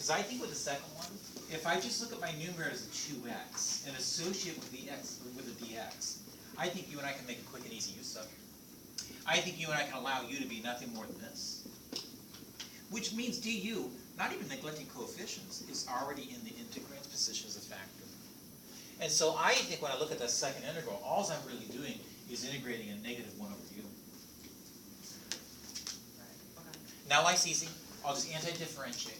Because I think with the second one, if I just look at my numerator as a 2x and associate with the x with the dx, I think you and I can make a quick and easy use of it. I think you and I can allow u to be nothing more than this. Which means du, not even neglecting coefficients, is already in the integrand's position as a factor. And so I think when I look at that second integral, all I'm really doing is integrating a negative 1 over u. Now life's easy. I'll just anti-differentiate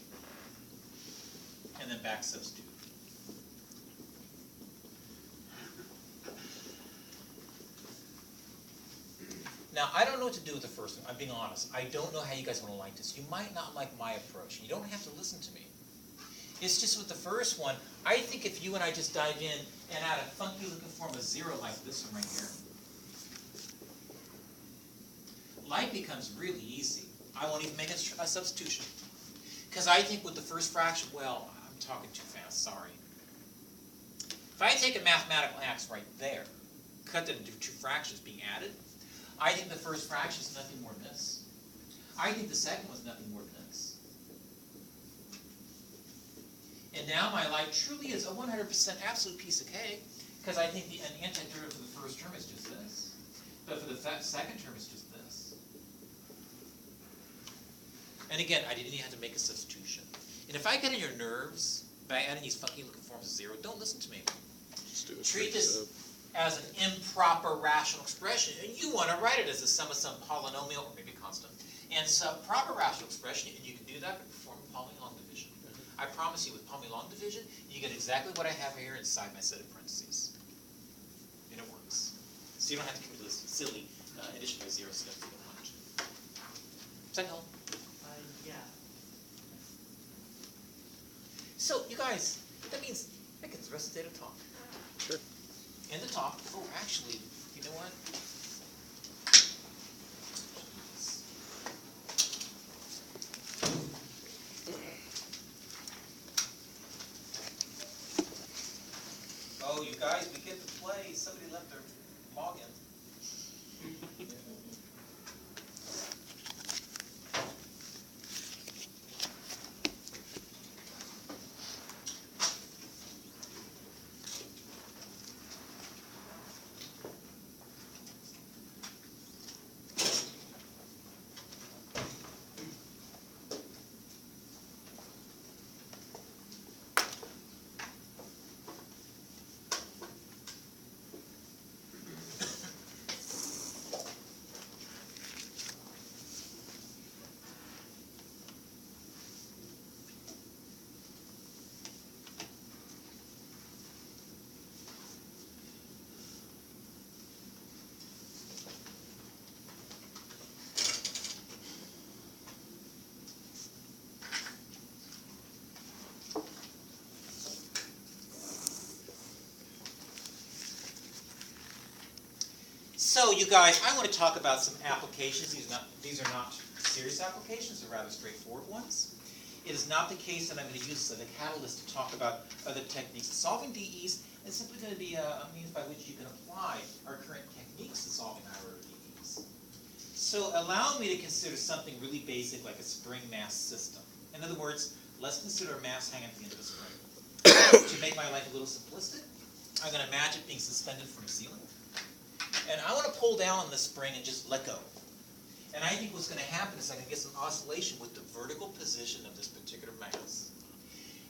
and then back substitute. Now, I don't know what to do with the first one. I'm being honest. I don't know how you guys want to like this. You might not like my approach. You don't have to listen to me. It's just with the first one, I think if you and I just dive in and add a funky looking form of 0 like this one right here, life becomes really easy. I won't even make a substitution. Because I think with the first fraction, well, I'm talking too fast, sorry. If I take a mathematical axe right there, cut that into two fractions being added, I think the first fraction is nothing more than this. I think the second was nothing more than this. And now my life truly is a 100% absolute piece of cake, because I think an antiderivative for the first term is just this. But for the second term, it's just this. And again, I didn't even have to make a substitution. And if I get on your nerves by adding these funky looking forms of 0, don't listen to me. Treat this as an improper rational expression, and you want to write it as a sum of some polynomial, or maybe constant, and some proper rational expression, and you can do that by performing Pauli-Long division. I promise you, with Pauli-Long division, you get exactly what I have here inside my set of parentheses. And it works. So you don't have to commit this silly addition by 0 step if you don't want to. Does that help? Yeah. So, you guys, that means I get the rest of the day to talk. Sure. And to talk. Oh, actually, you know what? Oh, you guys, we get to play. Somebody left their login. So, you guys, I want to talk about some applications. These are not serious applications, they're rather straightforward ones. It is not the case that I'm going to use as a catalyst to talk about other techniques of solving DEs. It's simply going to be a means by which you can apply our current techniques to solving higher order DEs. So, allow me to consider something really basic like a spring mass system. In other words, let's consider a mass hanging at the end of a spring. To make my life a little simplistic, I'm going to imagine it being suspended from a ceiling. And I want to pull down on this spring and just let go. And I think what's going to happen is I'm going to get some oscillation with the vertical position of this particular mass.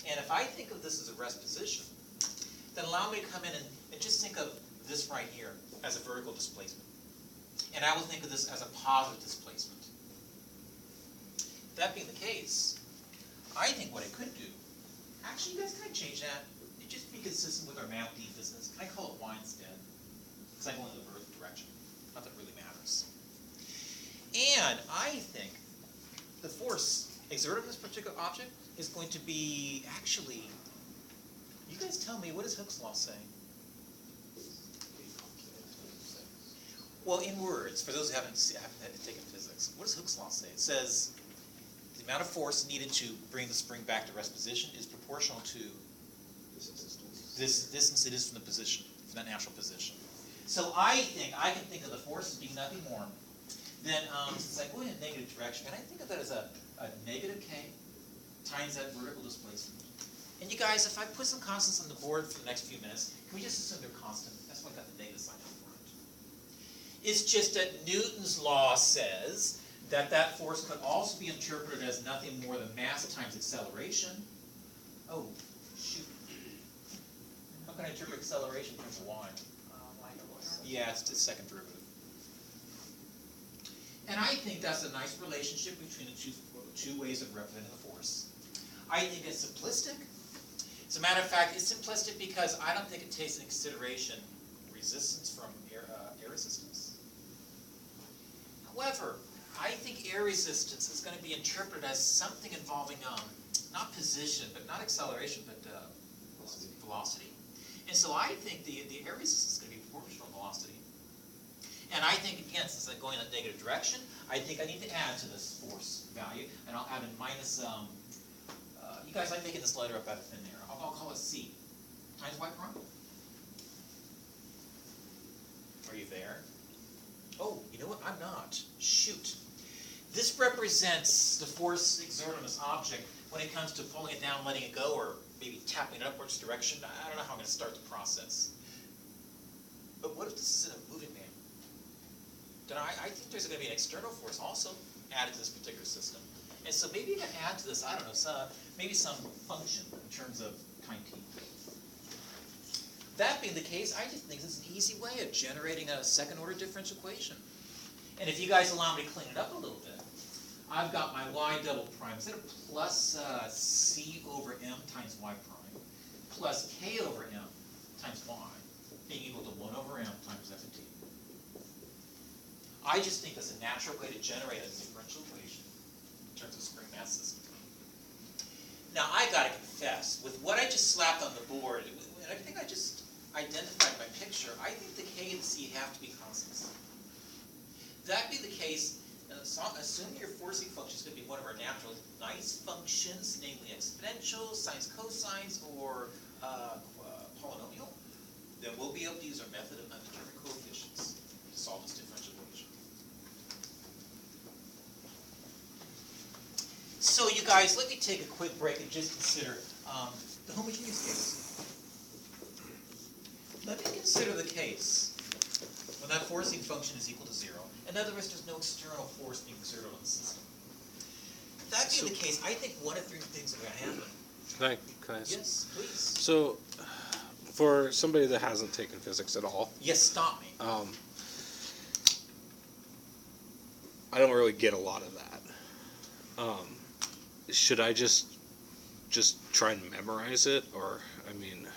And if I think of this as a rest position, then allow me to come in and just think of this right here as a vertical displacement. And I will think of this as a positive displacement. That being the case, I think what I could do, actually, you guys, can I change that? It just be consistent with our math D business. Can I call it Y instead? Because I go in the vertical direction. Not that it really matters. And I think the force exerted on this particular object is going to be, actually, you guys tell me, what does Hooke's law say? Well, in words, for those who haven't taken physics, what does Hooke's law say? It says the amount of force needed to bring the spring back to rest position is proportional to this distance it is from the position, from that natural position. So I think I can think of the force as being nothing more than, since I go in a negative direction, can I think of that as a negative k times that vertical displacement. And you guys, if I put some constants on the board for the next few minutes, can we just assume they're constant? That's why I got the negative sign up front. It's just that Newton's law says that that force could also be interpreted as nothing more than mass times acceleration. Oh, shoot. How can I interpret acceleration in terms of y? Yeah, it's the second derivative. And I think that's a nice relationship between the two ways of representing the force. I think it's simplistic. As a matter of fact, it's simplistic because I don't think it takes into consideration resistance from air resistance. However, I think air resistance is going to be interpreted as something involving not position, but not acceleration, but velocity. And so I think the air resistance is going to be proportional to velocity. And I think, again, since I'm going in a negative direction, I think I need to add to this force value, and I'll add a minus, you guys, I'm making this letter up out of thin air. I'll call it C times y prime. Are you there? Oh, you know what? I'm not. Shoot. This represents the force exerted on this object when it comes to pulling it down, letting it go, or maybe tapping it upwards direction. I don't know how I'm going to start the process. But what if this is in a moving man? Then I think there's going to be an external force also added to this particular system. And so maybe you can add to this, I don't know, maybe some function in terms of time t. That being the case, I just think this is an easy way of generating a second-order differential equation. And if you guys allow me to clean it up a little bit, I've got my y double prime instead of plus c over m times y prime plus k over m times y being equal to 1 over m times f of t. I just think that's a natural way to generate a differential equation in terms of spring mass system. Now, I gotta confess, with what I just slapped on the board, and I think I just identified my picture, I think the k and c have to be constants. That being the case, assume your forcing function is going to be one of our natural nice functions, namely exponential, sines, cosines, or polynomial, then we'll be able to use our method of undetermined coefficients to solve this differential equation. So you guys, let me take a quick break and just consider the homogeneous case. Let me consider the case when that forcing function is equal to 0. In other words, there's no external force being exerted on the system. That being the case, I think one of three things are going to happen. Can I? Yes, please. So, for somebody that hasn't taken physics at all, Yes, stop me. I don't really get a lot of that. Should I just try and memorize it, or I mean?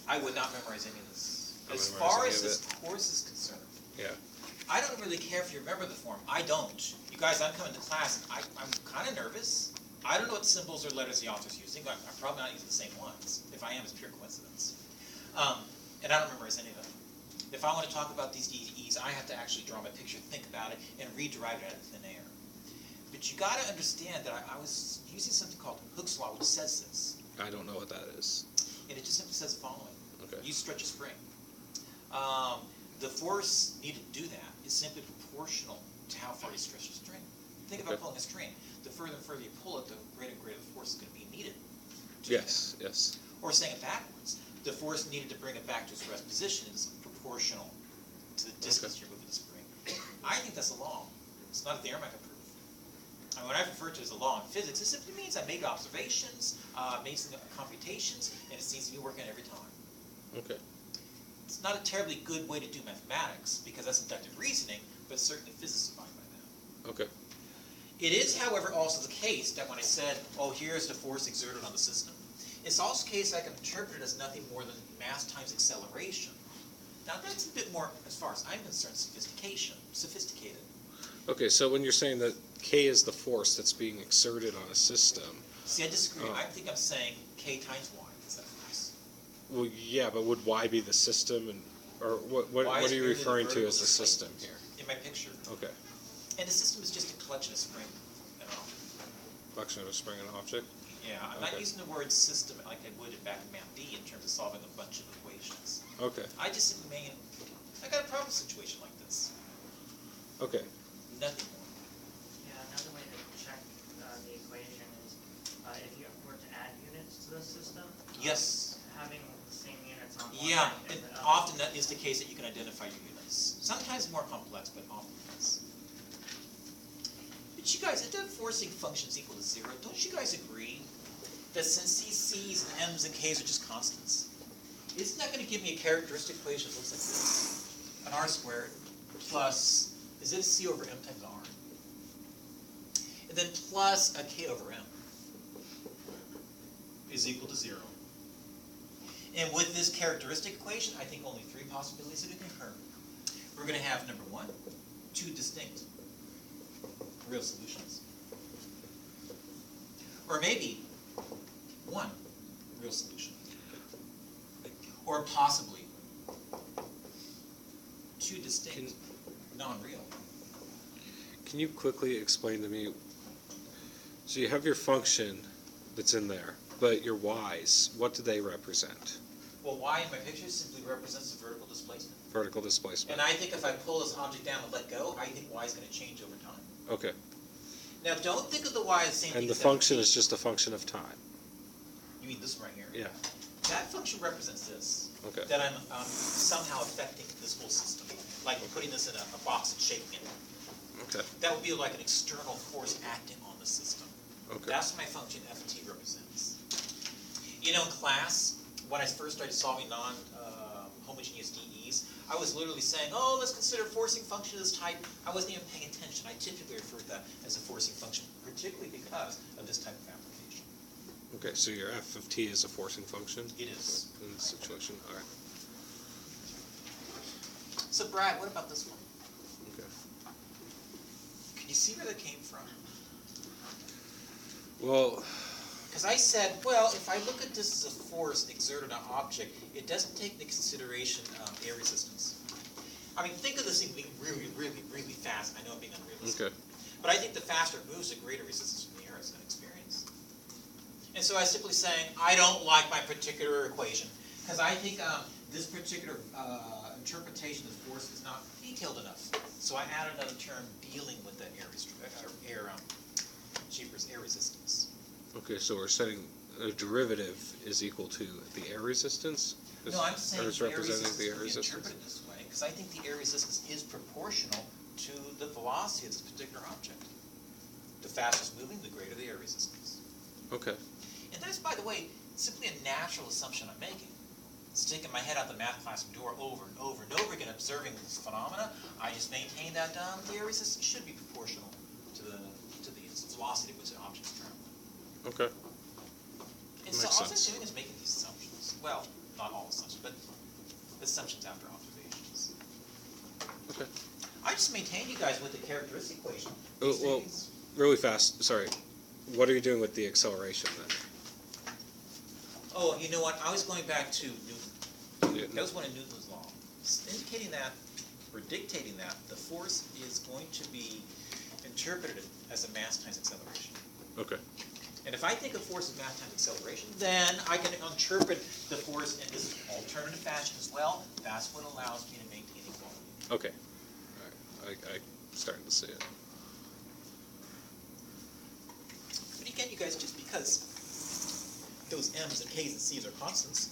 I would not memorize any of this. As far as this course is concerned, Yeah. I don't really care if you remember the form. I don't. You guys, I'm coming to class, and I'm kind of nervous. I don't know what symbols or letters the author's using. I'm probably not using the same ones. If I am, it's pure coincidence. And I don't memorize any of them. If I want to talk about these DEs, I have to actually draw my picture, think about it, and rederive it out of thin air. But you got to understand that I was using something called Hooke's Law, which says this. I don't know what that is. And it just simply says the following. Okay. You stretch a spring. The force needed to do that is simply proportional to how far you stretch the string. Think about pulling a string. The further and further you pull it, the greater and greater the force is going to be needed. Yes, yes. Or saying it backwards. The force needed to bring it back to its rest position is proportional to the distance you're moving the spring. I think that's a law. It's not a theorem I can prove. I mean, when I refer to it as a law in physics, it simply means I made observations, made some computations, and it seems to be working every time. Okay. It's not a terribly good way to do mathematics, because that's inductive reasoning, but certainly physicists abide by that. Okay. It is, however, also the case that when I said, oh, here's the force exerted on the system, it's also the case I can interpret it as nothing more than mass times acceleration. Now, that's a bit more, as far as I'm concerned, sophisticated. Okay, so when you're saying that K is the force that's being exerted on a system. See, I disagree. I think I'm saying K times Y is that force. Well, yeah, but would Y be the system, and or what are you referring to as the system here? In my picture. Okay. And the system is just a collection of spring and all. Collection of a spring and object? Yeah, I'm not using the word system like I would in back in Math D in terms of solving a bunch of equations. Okay. I just mean, I got a problem situation like this. Okay. nothing more. Yeah, another way to check the equation is if you were to add units to the system. Yes. Having the same units on one. Yeah, and and the other. often that is the case that you can identify your units. Sometimes more complex, but often is. But you guys, if the forcing function is equal to 0, don't you guys agree that since these c's and m's and k's are just constants, isn't that going to give me a characteristic equation that looks like this? An r squared plus, is it a c over m times r? And then plus a k over m is equal to 0. And with this characteristic equation, I think only 3 possibilities that it can occur. We're going to have, number 1, 2 distinct real solutions. Or maybe 1 real solution. Or possibly 2 distinct non-real. Can you quickly explain to me, so you have your function that's in there, but your y's, what do they represent? Well, y in my picture simply represents the vertical displacement. Vertical displacement. And I think if I pull this object down and let go, I think y is going to change over time. Okay. Now, don't think of the y as the same thing And the as function ft. is just a function of time. You mean this one right here? Yeah. That function represents this. Okay. That I'm somehow affecting this whole system. Like putting this in a box and shaking it. Okay. That would be like an external force acting on the system. Okay. That's what my function ft represents. You know, in class, when I first started solving non-homogeneous DEs, I was literally saying, oh, let's consider forcing function of this type. I wasn't even paying attention. I typically refer to that as a forcing function, particularly because of this type of application. Okay, so your f of t is a forcing function It is. in this situation? All right. So Brad, what about this one? Okay. Can you see where that came from? Well, Because I said, well, if I look at this as a force exerted on an object, it doesn't take into consideration air resistance. I mean, think of this thing being really, really, really fast. I know I'm being unrealistic. okay. But I think the faster it moves, the greater resistance from the air it's going to experience. And so I was simply saying, I don't like my particular equation. Because I think this particular interpretation of force is not detailed enough. So I added another term dealing with the air resistance. Okay, so we're saying a derivative is equal to the air resistance? No, I'm saying Or is the air representing resistance the air can be resistance? interpreted this way, because I think the air resistance is proportional to the velocity of this particular object. The faster it's moving, the greater the air resistance. Okay. And that's, by the way, simply a natural assumption I'm making. Sticking my head out the math classroom door over and over and over again, observing this phenomena, I just maintain that the air resistance should be proportional to the velocity at which the object is traveling. Okay. And so Makes all I'm sense. doing is making these assumptions. Well, not all assumptions, but assumptions after observations. Okay. I just maintain you guys with the characteristic equation. Oh, These well, things- really fast, sorry. What are you doing with the acceleration then? Oh, you know what? I was going back to Newton. Newton. That was one of Newton's law, indicating that, or dictating that, the force is going to be interpreted as a mass times acceleration. Okay. And if I think of force as mass times acceleration, then I can interpret the force in this alternative fashion as well. That's what allows me to maintain equality. Okay. All right. I'm starting to see it. But again, you guys, just because those m's and k's and c's are constants,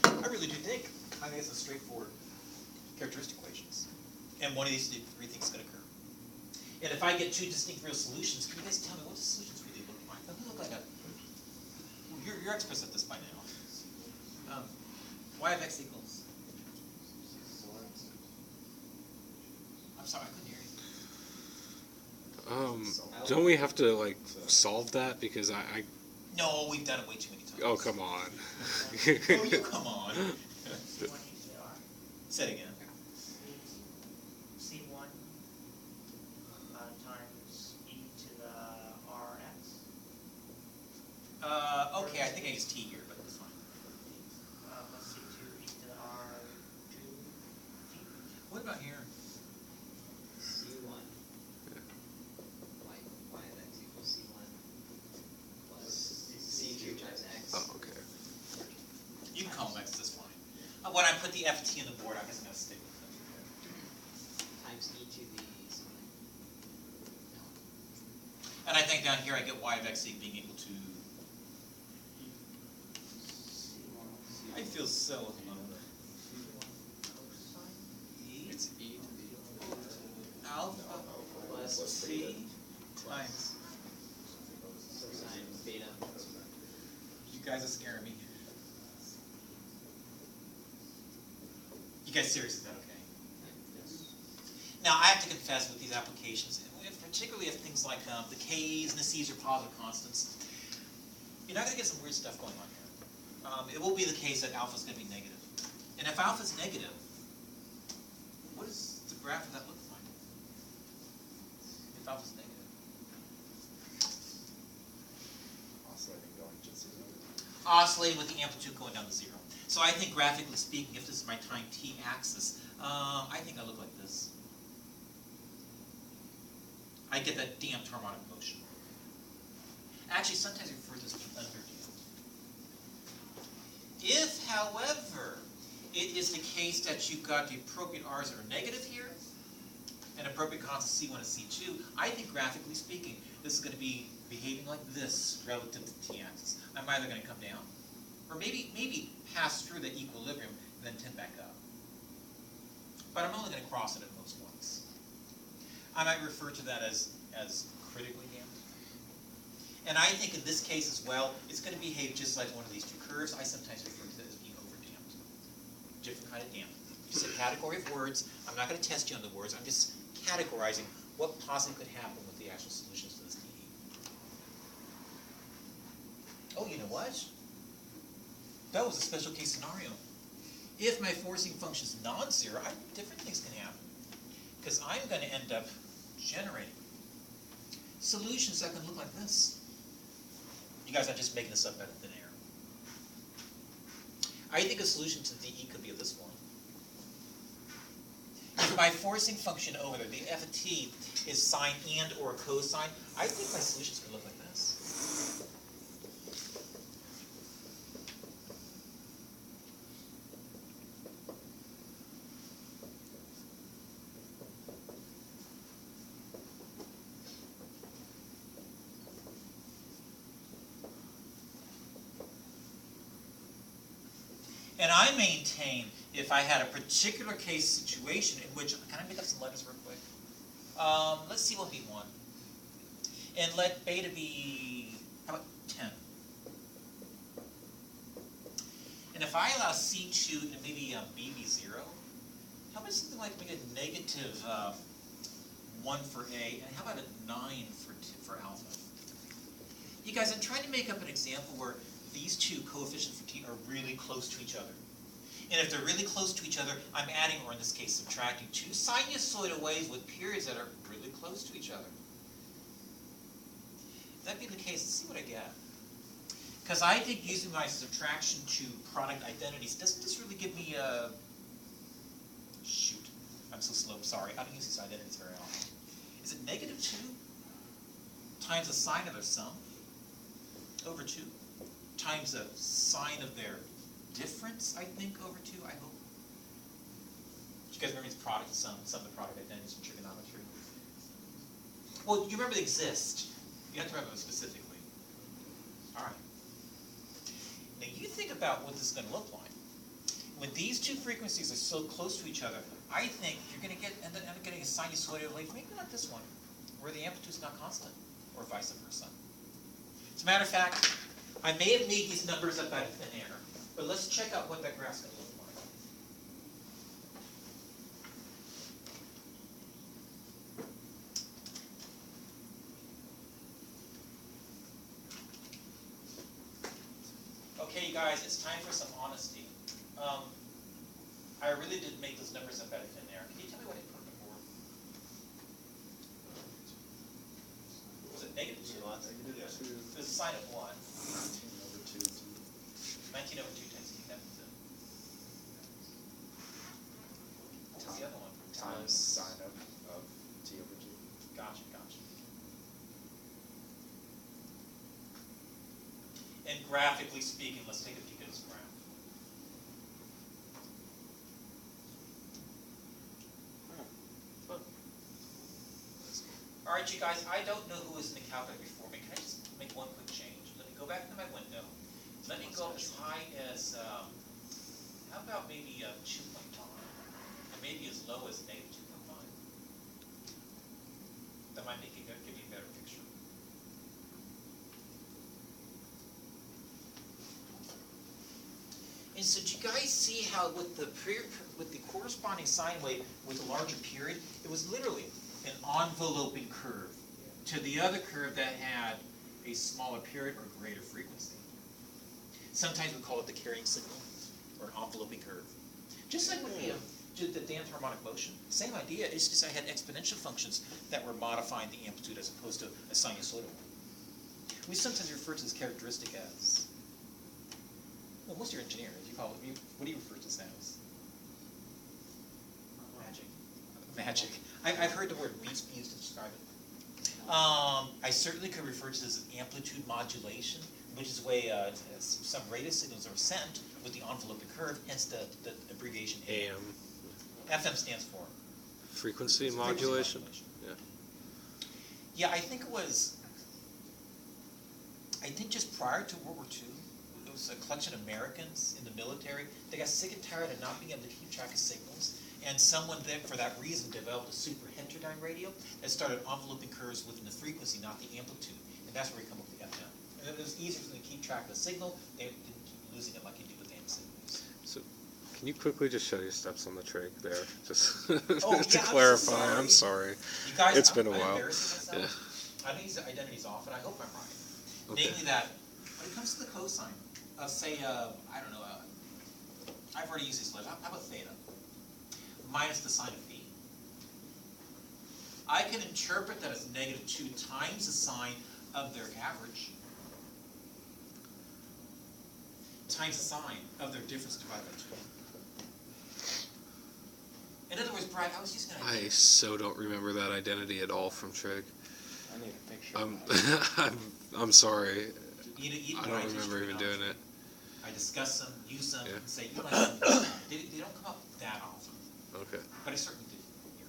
I really do think it's a straightforward characteristic equations. And one of these 3 things is going to occur. And if I get 2 distinct real solutions, can you guys tell me what the solutions really look like? They look like a... Well, you're experts at this by now. Y of x equals... I'm sorry, I couldn't hear you. Don't we have to, like, solve that? Because I No, we've done it way too many times. oh, come on. Oh, you come on. C1 e to the R. Say it again. C1 times e to the Rx. Okay, I think I used t here, but that's fine. Plus C2 e to the R2 t. What about here? C1. Y of x equals C1 plus C2 times x. Oh, okay. You can call them x, that's fine. When I put the ft on the board, I guess I'm going to stick with them. Times e to the And I think down here I get y of x being equal to, I feel so alone. E It's e to the alpha plus t times, sine beta. you guys are scaring me. You guys serious, is that okay? Now, I have to confess with these applications, particularly if things like the k's and the c's are positive constants, you're not going to get some weird stuff going on here. It will be the case that alpha is going to be negative. And if alpha is negative, what does the graph of that look like? If alpha is negative. Oscillating going to zero. Oscillating with the amplitude going down to zero. So I think graphically speaking, if this is my time t axis, I think I look like this. I get that damped harmonic motion. Actually, sometimes I refer to this as underdamped. If, however, it is the case that you've got the appropriate r's that are negative here, and appropriate constant c1 and c2, I think graphically speaking, this is going to be behaving like this relative to the t-axis. I'm either going to come down, or maybe pass through the equilibrium and then tend back up. But I'm only going to cross it at most once. I might refer to that as critically damped. And I think in this case as well, it's going to behave just like one of these two curves. I sometimes refer to that as being overdamped. Different kind of damp. It's a category of words. I'm not going to test you on the words. I'm just categorizing what possibly could happen with the actual solutions to this DE. Oh, you know what? That was a special case scenario. If my forcing function is non-zero, different things can happen. Because I'm going to end up generating solutions that can look like this. You guys are just making this up out of thin air. I think a solution to DE could be this one. If my forcing function over there, the f of t, is sine and or cosine, I think my solutions could look like this. And I maintain if I had a particular case situation in which, can I make up some letters real quick? Let's see what we want. And let beta be, how about 10? And if I allow C2 and maybe B be 0, how about something like maybe a negative 1 for A, and how about a 9 for alpha? You guys, I'm trying to make up an example where these two coefficients for t are really close to each other. And if they're really close to each other, I'm adding, or in this case subtracting, two sinusoidal waves with periods that are really close to each other. If that be the case, let's see what I get. Because I think using my subtraction to product identities, doesn't this really give me a... Shoot, I'm so slow, sorry. I don't use these identities very often. Is it negative 2 times the sine of their sum over 2? Times the sine of their difference, I think, over 2, I hope. You guys remember these product and sum of the product identities in trigonometry? Well, you remember they exist. You have to remember them specifically. All right. Now you think about what this is going to look like. When these two frequencies are so close to each other, I think you're going to end up getting a sinusoidal wave, maybe not this one, where the amplitude is not constant, or vice versa. As a matter of fact, I may have made these numbers up out of thin air, but let's check out what that graph's going to look like. Okay, you guys, it's time for some honesty. I really did make those numbers up out of thin air. Can you tell me what I put on the board? Was it negative 2? There's a sign of 1. 19 over 2 times t, that was it. What was the other one? Times sine of t over 2. Gotcha, gotcha. And graphically speaking, let's take a peek at this graph. All right, you guys, I don't know who was in the calculator before me. Can I just make one quick change? Let me go back to my window. Let me go up as high as, how about maybe 2.5? And maybe as low as negative 2.5? That might give you a better picture. And so do you guys see how with the corresponding sine wave with a larger period, it was literally an enveloping curve to the other curve that had a smaller period or greater frequency. Sometimes we call it the carrying signal or an enveloping curve. Just like with the dance harmonic motion, same idea. It's just I had exponential functions that were modifying the amplitude as opposed to a sinusoidal one. We sometimes refer to this characteristic as, well, most of your engineers, you call it, what do you refer to this as? Magic. Magic. I've heard the word beats be used to describe it. I certainly could refer to this as amplitude modulation, which is the way some radio signals are sent with the enveloping curve, hence the abbreviation AM. FM stands for? Frequency modulation? Yeah. Yeah, I think just prior to World War II, it was a collection of Americans in the military. They got sick and tired of not being able to keep track of signals. And someone then, for that reason, developed a super heterodyne radio that started enveloping curves within the frequency, not the amplitude. And that's where we come up with the FM. And it was easier for them to keep track of the signal. They didn't keep losing it like you do with AM signals. So, can you quickly just show your steps on the trig there? Just Oh, to yeah, clarify. I'm I'm sorry. You guys, It's been a I'm while. embarrassing myself. I think these identities off, and I hope I'm right. Okay. Namely that, when it comes to the cosine of, say, I don't know, I've already used this letter. How about theta? Minus the sine of phi. I can interpret that as negative 2 times the sine of their average times the sine of their difference divided by 2. In other words, Brad, I was using an idea. I so don't remember that identity at all from trig. I need a picture. I'm sorry. You I don't remember even doing it. I discuss them, use them, Yeah. and say, you might have them. They don't come up that often, Okay. but I certainly did here.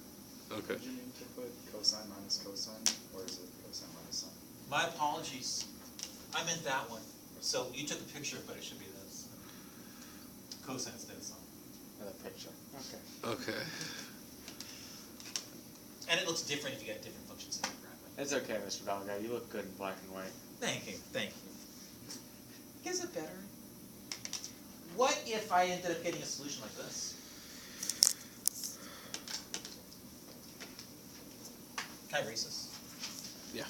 Okay. Did you need to put cosine minus cosine, or is it cosine minus sine? My apologies. I meant that one. So you took a picture, but it should be this. Cosine instead of sine. Another picture. Okay. Okay. And it looks different if you get different functions in the graphic. It's okay, Mr. Balga. You look good in black and white. Thank you, thank you. Is it better? What if I ended up getting a solution like this? Can I erase this? Yeah.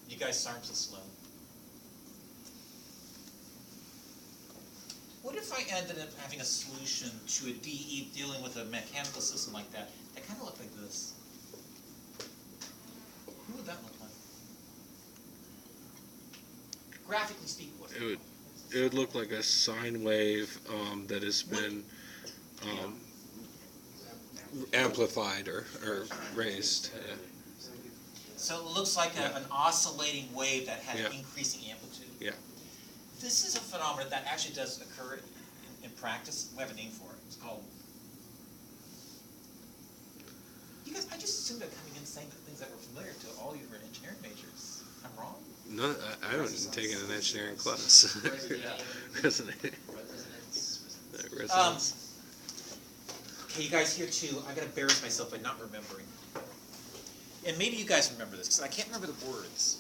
You guys aren't so slow. What if I ended up having a solution to a DE dealing with a mechanical system like that kind of looked like this? Who would that look like? Graphically speaking, what It would look like a sine wave that has been amplified or raised. Yeah. So it looks like an oscillating wave that had Yeah. increasing amplitude. Yeah. This is a phenomenon that actually does occur in practice. We have a name for it. It's called... You guys, I just assumed I'm coming in saying things that were familiar to all you who are engineering majors. I'm wrong? No, I haven't taken an engineering class. Resonating. Resonance. Okay, you guys here too, I'm gonna embarrass myself by not remembering. And maybe you guys remember this, because I can't remember the words.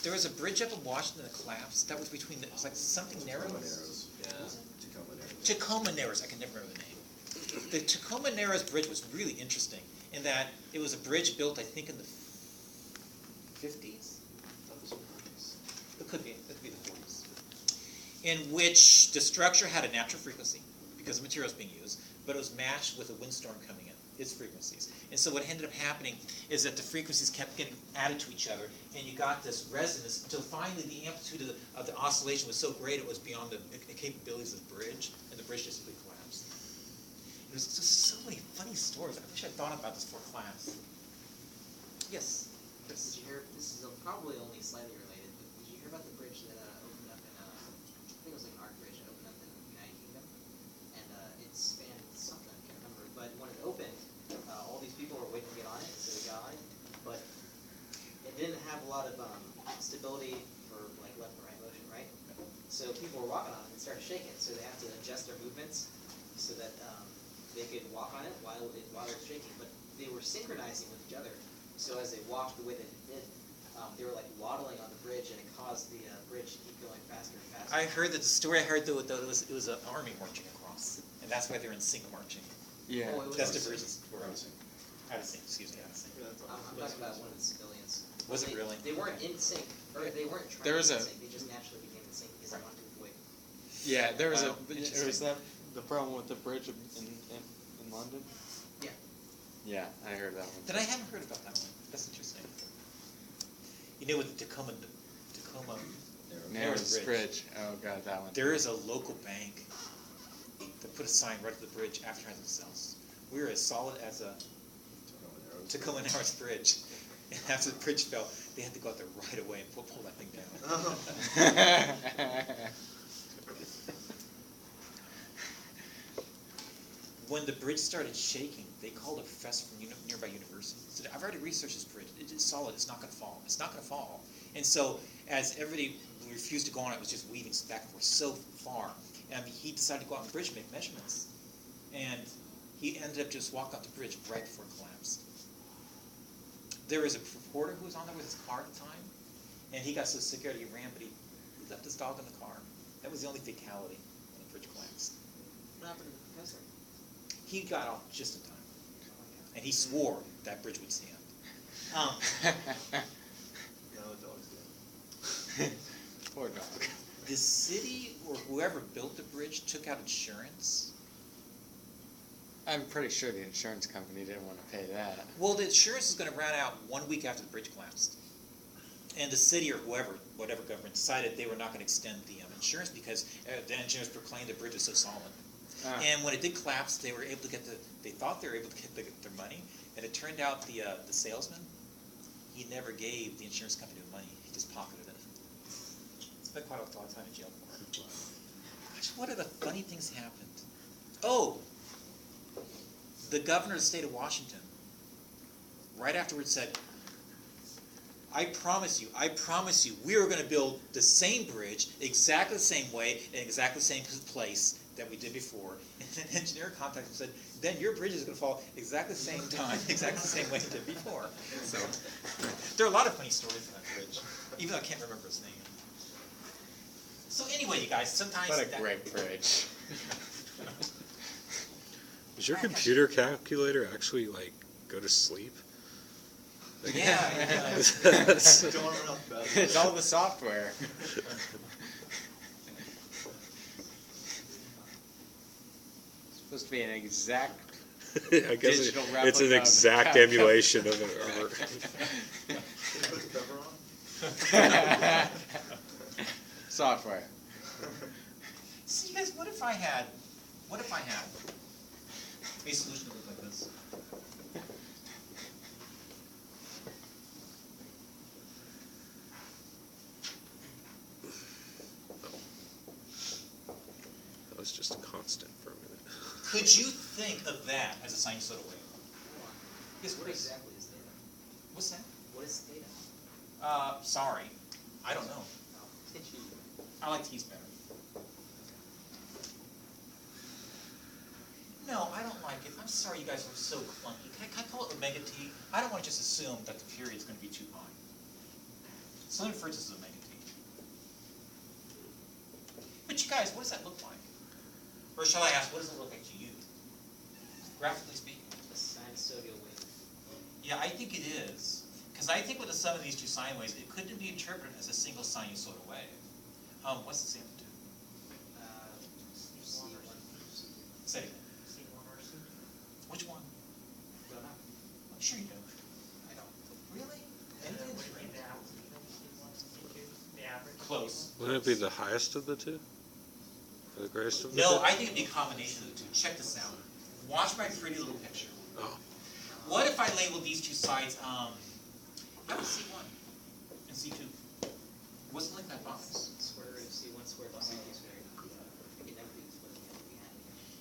There was a bridge up in Washington that collapsed. That was between, it was like something Narrows? Tacoma Narrows, I can never remember the name. The Tacoma Narrows Bridge was really interesting in that it was a bridge built, I think, in the 50s? It could be the 40s. In which the structure had a natural frequency, because the material was being used, but it was matched with a windstorm coming in, its frequencies. And so what ended up happening is that the frequencies kept getting added to each other, and you got this resonance until finally the amplitude of the oscillation was so great it was beyond the capabilities of the bridge, and the bridge just simply collapsed. It was just so many funny stories. I wish I'd thought about this for class. Yes? Did you hear, this is probably only slightly related, but did stability for like left and right motion, right? So people were walking on it and started shaking, so they have to adjust their movements so that they could walk on it while it was shaking. But they were synchronizing with each other, so as they walked the way that it did, they were like waddling on the bridge, and it caused the bridge to keep going faster and faster. I heard that the story I heard though it was an army marching across, and that's why they're in sync marching. Yeah. Oh, it was That's out the bridges were out of sync. Out of sync, excuse me, out of sync. I'm talking about one of the civilians. Was it They- really? They weren't in sync, or they weren't trying There to was be in a- sync, they just naturally became in sync because they wanted to avoid. Yeah, there was Wow, there was interesting. that the problem with the bridge in London. Yeah. Yeah, I heard that one. Then I haven't heard about that one. That's interesting. You know, with the Tacoma Narrows Bridge. Oh god, that one. there is a local bank that put a sign right at the bridge advertising themselves. We are as solid as a Tacoma Narrows Bridge. And after the bridge fell, they had to go out there right away and pull that thing down. When the bridge started shaking, they called a professor from nearby university. He said, I've already researched this bridge. It's solid. It's not going to fall. It's not going to fall. And so as everybody refused to go on, it was just weaving back and forth so far. And he decided to go out on the bridge and make measurements. And he ended up just walking off the bridge right before it collapsed. There was a reporter who was on there with his car at the time, and he got so scared he ran, but he left his dog in the car. That was the only fatality when the bridge collapsed. What happened to the professor? He got off just in time, and he swore that bridge would stand. Poor dog. The city or whoever built the bridge took out insurance. I'm pretty sure the insurance company didn't want to pay that. Well, the insurance is going to run out 1 week after the bridge collapsed. And the city or whatever government decided they were not going to extend the insurance because the engineers proclaimed the bridge was so solid. And when it did collapse, they were able to they thought they were able to get their money, and it turned out the salesman, he never gave the insurance company the money, he just pocketed it. Spent quite a lot of time in jail for it. Gosh, what other funny things happened? Oh, the governor of the state of Washington, right afterwards said, I promise you, we are going to build the same bridge, exactly the same way, in exactly the same place that we did before. And an engineer contacted him and said, then your bridge is going to fall exactly the same time, exactly the same way it did before. So there are a lot of funny stories in that bridge, even though I can't remember his name. So anyway, you guys, sometimes... What a great bridge. Does your computer calculator actually like go to sleep? Yeah, it does. It's all the software. It's supposed to be an exact I guess digital it's replica an of the exact calculator. emulation of it. Put the cover on? Software. So you guys, what if I had a solution that looked like this? That was just a constant for a minute. Could you think of that as a sinusoidal wave? Yes, What please. exactly is theta? What's that? What is theta? Sorry, I don't know. Oh, I like T's better. No, I don't like it. I'm sorry you guys are so clunky. Can I call it omega T? I don't want to just assume that the period's going to be too high. So let me refer to this as omega T. But you guys, what does that look like? Or shall I ask, what does it look like to you? Graphically speaking. a sinusoidal wave. Yeah, I think it is. Because I think with the sum of these two sine waves, it couldn't be interpreted as a single sinusoidal wave. What's the amplitude? C1 or Say it again. C1 or C2? Which one? Don't know. I'm sure you don't. I don't. Really? And then would it be the altitude of C1 and C2, the average? of Close. C1? Wouldn't it be the highest of the two? Or the greatest of the No, two? I think it'd be a combination of the two. Check this out. Watch my pretty little picture. Oh. What if I labeled these two sides, how about C1 and C2? What's the link hypothesis? Square root of C1 squared plus C2 squared. It can never be split behind.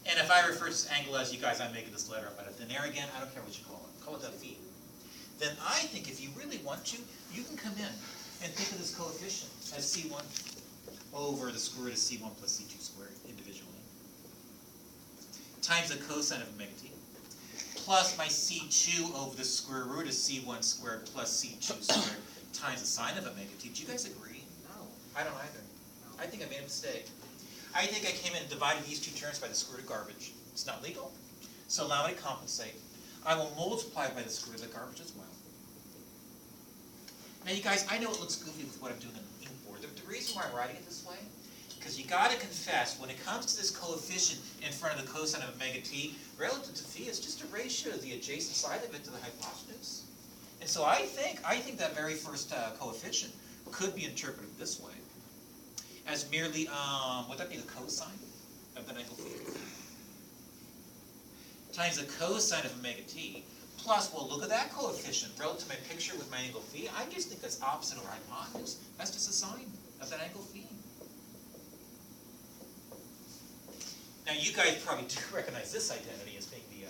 And if I refer to this angle as, you guys, I'm making this letter up out of thin air again, I don't care what you call it. Call it a phi. Then I think if you really want to, you can come in And think of this coefficient as C1 over the square root of C1 plus C2 squared individually, times the cosine of omega t, plus my C2 over the square root of C1 squared plus C2 squared times the sine of omega t. Do you guys agree? No. I don't either. I think I made a mistake. I think I came in and divided these two terms by the square root of garbage. It's not legal, so allow me to compensate. I will multiply by the square root of the garbage as well. Now you guys, I know it looks goofy with what I'm doing in the board. The reason why I'm writing it this way, because you gotta confess, when it comes to this coefficient in front of the cosine of omega t, relative to phi is just a ratio of the adjacent side of it to the hypotenuse. And so I think that very first coefficient could be interpreted this way, as merely, would that be the cosine of that angle phi? Times the cosine of omega t, plus, well, look at that coefficient relative to my picture with my angle phi. I just think that's opposite over hypotenuse. That's just a sine of that angle phi. Now, you guys probably do recognize this identity as being the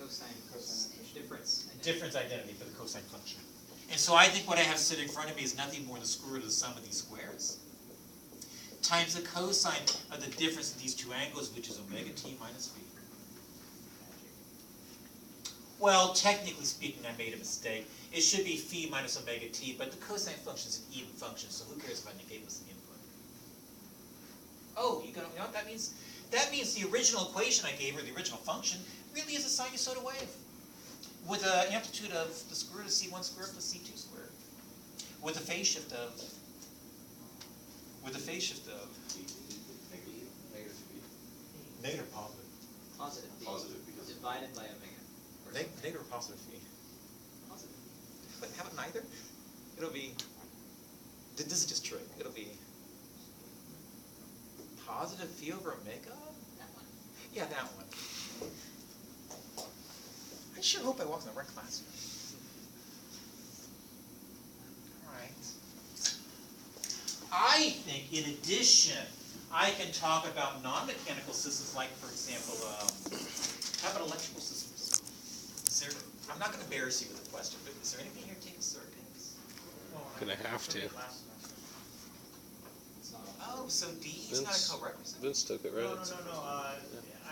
Cosine difference. difference identity for the cosine function. And so I think what I have sitting in front of me is nothing more than the square root of the sum of these squares times the cosine of the difference in these two angles, which is omega t minus phi. Well, technically speaking, I made a mistake. It should be phi minus omega t, but the cosine function is an even function, so who cares if I negate what's in the input? Oh, you know what that means? That means the original equation I gave her, the original function, really is a sinusoidal wave with an amplitude of the square root of c1 squared plus c2 squared, with a phase shift of negative positive. Positive. Positive, because- Divided by omega. Negative or positive phi. Positive. But have it neither. It'll be. This is just trick. It'll be positive phi over omega. That one. Yeah, that one. I sure hope I walk in the right classroom. All right. I think, in addition, I can talk about non-mechanical systems, like, for example, how about electrical systems? Is there? I'm not going to embarrass you with a question, but is there anybody here taking circuits? Gonna have to. Last semester. It's not. Oh, so D is not a Vince- co-requisite? Vince took it, right? No. I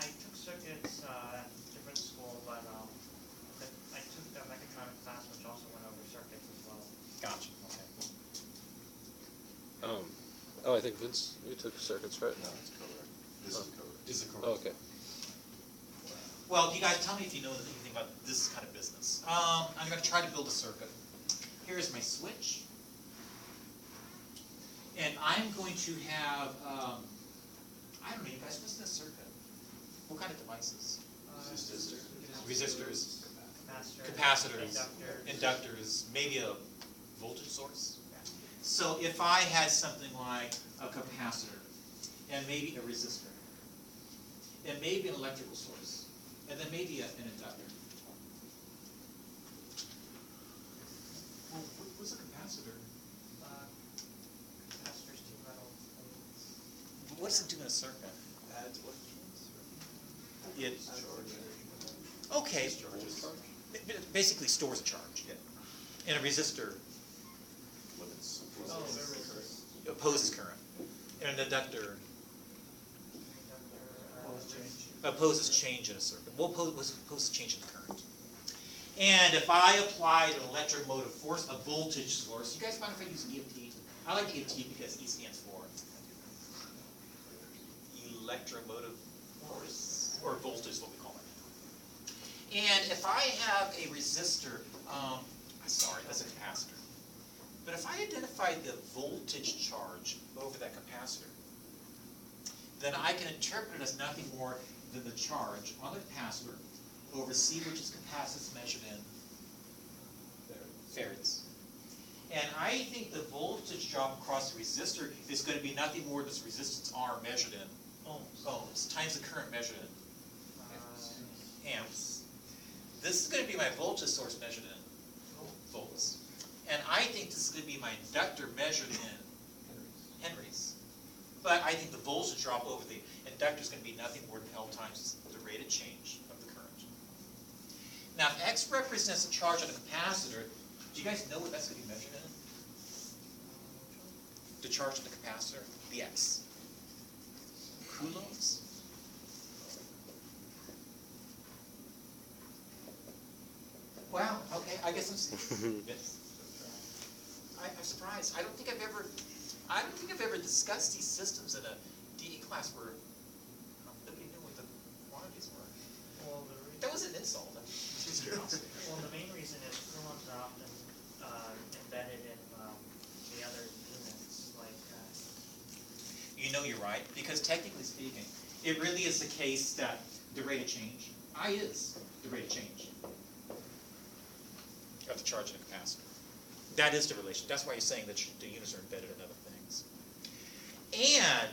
took circuits at a different school, but I took the mechatronic class, which also went over circuits as well. Gotcha. Okay. Oh, I think Vince, you took circuits, right? No, it's correct. This is correct. Is it correct? Oh, okay. Well, you guys tell me if you know anything about this kind of business. I'm going to try to build a circuit. Here's my switch. And I'm going to have, I don't know, you guys, what's in a circuit? What kind of devices? Resistors, capacitors, inductors, maybe a voltage source. So if I had something like a capacitor, and maybe a resistor, and maybe an electrical source, and then maybe an inductor. Well, what's a capacitor? Capacitors, two metal plates. What does it do in a circuit? Adds what? It, Charge. okay, it basically stores a charge. And a resistor Limits. Oh, there is. opposes current. And an inductor Inductor, opposes change in a circuit. Well, opposes change in the current. And if I applied an electromotive force, a voltage source, you guys mind if I use EFT? I like EFT because E stands for electromotive force, or voltage is what we call it. And if I have a resistor, sorry, that's a capacitor. But if I identify the voltage charge over that capacitor, then I can interpret it as nothing more than the charge on the capacitor over C, which is capacitance measured in farads. And I think the voltage drop across the resistor is going to be nothing more than this resistance R measured in ohms times the current measured in amps. This is going to be my voltage source measured in volts. And I think this is going to be my inductor measured in henries. But I think the voltage drop over the inductor is going to be nothing more than L times the rate of change of the current. Now, if X represents the charge on a capacitor, do you guys know what that's going to be measured in? the charge of the capacitor, the X. Coulombs? Wow, okay, I guess yes. I'm surprised. I don't think I've ever discussed these systems in a DE class where nobody knew what the quantities were. Well, That was an insult. That's just curiosity. well, the main reason is coulombs are often embedded in the other units, like You know you're right, because technically speaking, it really is the case that the rate of change, I is the rate of change of the charge in a capacitor. That is the relation. That's why you're saying that the units are embedded in other things. And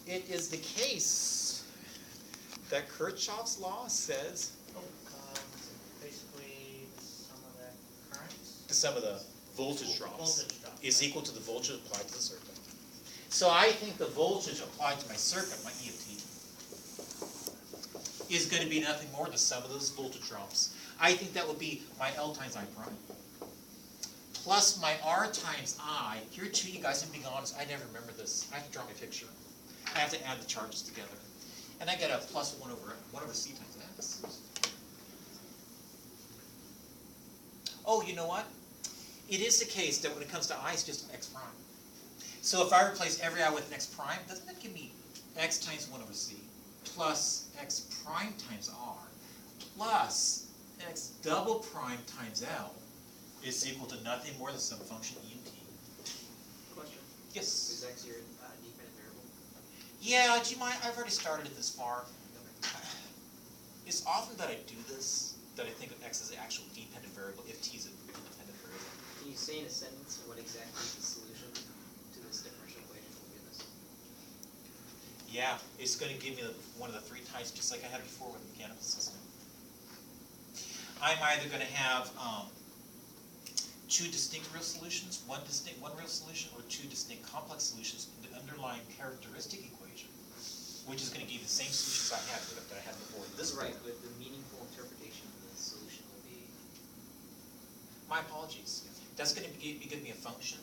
it is the case that Kirchhoff's law says basically some of the currents. the sum of the voltage drops Voltage drop, is right. equal to the voltage applied to the circuit. So I think the voltage applied to my circuit, my EFT, is going to be nothing more than the sum of those voltage drops. I think that would be my L times I prime. Plus my R times I. Here too, you guys, I'm being honest, I never remember this. I have to draw my picture. I have to add the charges together. And I get a plus 1 over C times X. Oh, you know what? It is the case that when it comes to I, it's just X prime. So if I replace every I with an X prime, doesn't that give me X times 1 over C plus X prime times R plus X double prime times L is equal to nothing more than some function E and T. Question, Yes? is X your dependent variable? Yeah, do you mind? I've already started it this far. It's often that I do this, that I think of X as the actual dependent variable if T is an independent variable. Can you say in a sentence what exactly is the solution to this differential equation we'll give us? Yeah, it's going to give me one of the 3 types, just like I had before with the mechanical system. I'm either going to have 2 distinct real solutions, one real solution, or 2 distinct complex solutions in the underlying characteristic equation, which is going to give the same solutions I had before. This Right, but the meaningful interpretation of the solution will be. My apologies. That's going to be giving me a function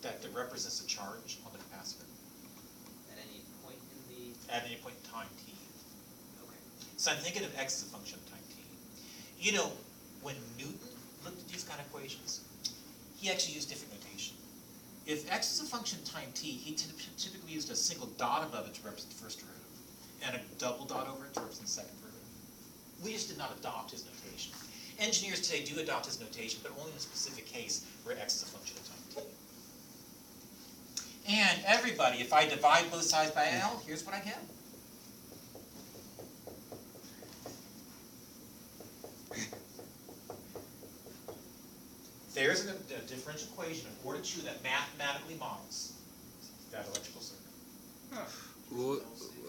that represents a charge on the capacitor At any point in the. at any point in time t. Okay. So I'm thinking of x as a function of time t. You know, when Newton looked at these kind of equations, he actually used different notation. If x is a function of time t, he typically used a single dot above it to represent the first derivative, and a double dot over it to represent the second derivative. We just did not adopt his notation. Engineers today do adopt his notation, but only in a specific case where x is a function of time t. And everybody, if I divide both sides by L, here's what I get. There's a differential equation in order to that mathematically models that electrical circuit.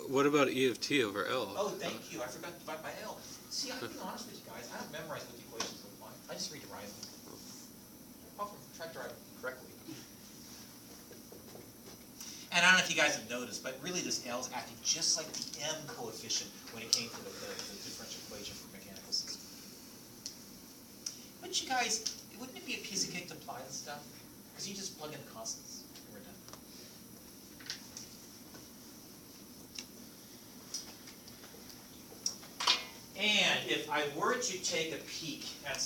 What about EFT over L? Oh, thank you. I forgot to divide by L. See, I'm being honest with you guys. I don't memorize what the equations look like. I just read it right. Often try to drive correctly. And I don't know if you guys have noticed, but really this L is acting just like the M coefficient when it came to the differential equation for mechanical systems. But you guys, wouldn't it be a piece of cake to apply this stuff? Because you just plug in the constants and we're done. And if I were to take a peek at